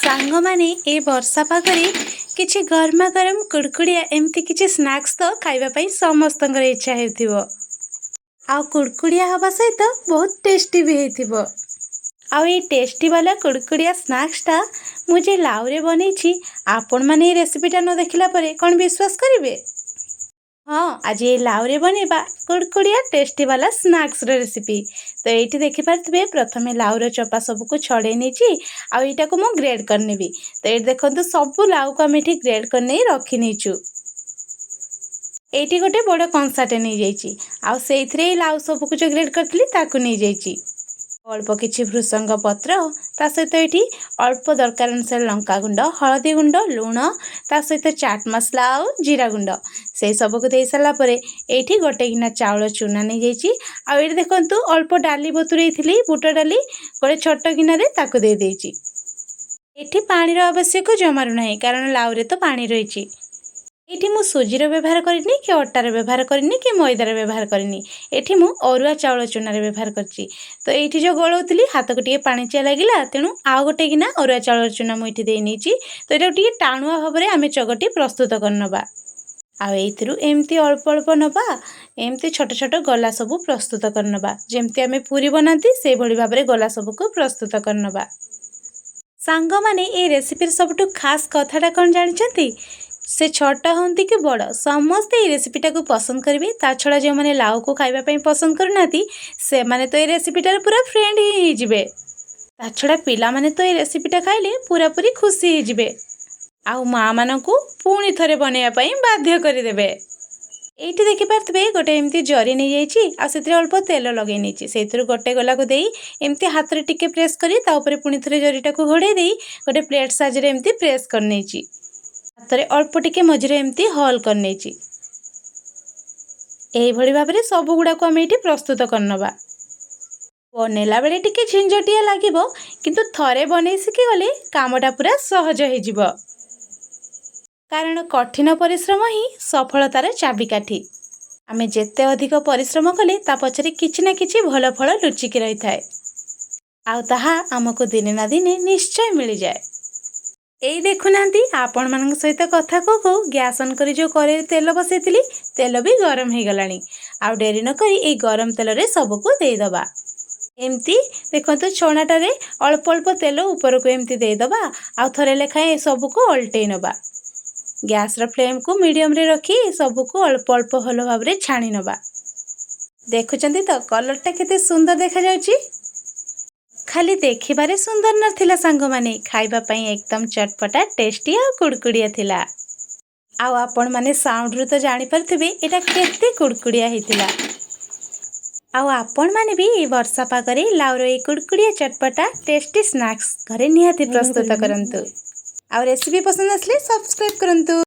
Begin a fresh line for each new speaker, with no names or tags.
सांग माने ए वर्षा पागरे किछि गरमा गरम कुड़कुड़िया एमती किछि स्नैक्स तो खाइबा पई समस्तଙ୍କର इच्छा हेउथिबो। आ कुड़कुड़िया हवा सहित बहुत टेस्टी भी हेथिबो। आ ये टेस्टी वाला कुड़कुड़िया स्नैक्सटा मुझे लाउरे बनैछि। आपण माने रेसिपीटा न देखिला परे कोन विश्वास करिवे। हाँ, आज ये लाउरे बनेबा कुड़कुड़िया टेस्टी वाला स्नैक्स रेसिपी। तो ये देखि पारथिबे प्रथमे लाउर चोपा सबको छड़े नेछि आ एटा को मु ग्रेड करनेबी। तो ये देखंतु सब लाउ को हम एठी ग्रेड करने रखि नेछु। एठी गोटे बड़ कंसाटे नै जाइछि आ सेइथरे लाउ सबको जो ग्रेड करथली ताकू नै जाइछि। अल्प किछि भृसंग पत्र ता सहित एठी अल्प दरकार अनुसार लंका गुंड हळदी गुंड लूण ता सहित चाट मसला और जीरा गुंड से सब को दे सारा परे एठी गोटे गिना चाउल चूना नै जाइछि। आ एठी देखंतु अल्प डाली बतुरैथिली बुट डाली गोटे छोट गिना रे ताकू दे देइछि। एठी पानी रो आवश्यक जमारु नाही कारण लाउरे तो पानी रहिछि। एठी मु सुजीर व्यवहार करनी कि अटार व्यवहार करनी कि मैदार व्यवहार करनी। एठी मु अरुआ चाउल चूनार व्यवहार करछि। तो एठी जो गलौतली हाथ को टिके पानी चिया लागिला तेणु आउ गोटे गिना अरुआ चाउल चूना मु एठी देई नेछि। तो एटा टिके टाणुआ भाबरे आमे चगटी प्रस्तुत करनबा। आ एथिरु एमती अल्प अल्प नबा एमती छोट छोट गला सब प्रस्तुत करनबा जेमती आमे पूरी बनाती से भली भाबरे गला सब को प्रस्तुत करनबा। सांग माने ए रेसिपी सबटु खास कथाटा कोन जानिछंती से छोटा हंती कि बड़ समस्ते ये रेसिपीटा को पसंद करेंगे। ता छड़ा जो मैंने लाउ को खाइबा पसंद करना से माने तो ये रेसिपीटार पूरा फ्रेंड ही जिबे। ता छड़ा पिला माने तो ये रेसिपीटा खाइले पूरा पूरी खुशी ही जिबे। आउ माँ मानन को पुणी थरे बनैया पई बाध्य करि देबे। एठी देखि पारथबे गोटे एमती जरी नै जाइछि आ सेतिर अल्प तेल लगै नेछि। सेतिर गोटे गला को देई एमती हाथ रे टिके प्रेस करी ता ऊपर पुणी थरे जरीटा को घोड़े देई गोटे प्लेट साइज रे एमती प्रेस कर नेछि। हाथ रे अल्प टिके मझिरे एमती हॉल कर नेछि। एही भली भाबरे सब गुडा को हम एठी प्रस्तुत करनबा। बनेला बेले टिके झिंझटिया लागिबो किंतु थरे बनै सिखि गले कामटा पूरा सहज हे जिवो। कारण कठिन परिश्रम ही सफलतार चाबिकाठी। आमे जेते अधिक परिश्रम कले ता पछरे किछि ना किछि भल फल लुचिकी रही थाए। आउ ताहा हमको दिने ना दिने निश्चय मिल जाए। एई देखुनांती आपण मानक सहित कथा को गैस ऑन करी जो करे तेल बसैतिली तेल भी गरम हे गलानी। आउ डेरी न करी ए गरम तेल रे सबको दे दबा। एमती देखंतु छोणाटारे अल्प अल्प तेल ऊपर को एमती दे दबा आउ थरे लेखाए सबको अल्टै नबा। गैस रो फ्लेम को मीडियम रे रखी सबको अल्प अल्प भलो भाबरे छाणी नबा। देखुचंती तो कलरटा केते सुंदर देखा जाउची। खाली देखिबारे सुंदर नथिला सांग माने खाइबा पई एकदम चटपटा टेस्टी आ कुड़कुड़िया थिला। आउ आपण माने साउंड रु तो जानि परथिबे एटा केते कुड़कुड़िया हिथिला। आउ आपण माने भी ए वर्षा पागरे लाउर ए कुड़कुड़िया चटपटा टेस्टी स्नैक्स घरे निहाती प्रस्तुत करंतु। आउ रेसिपी पसंद आसले सब्सक्राइब करंतु।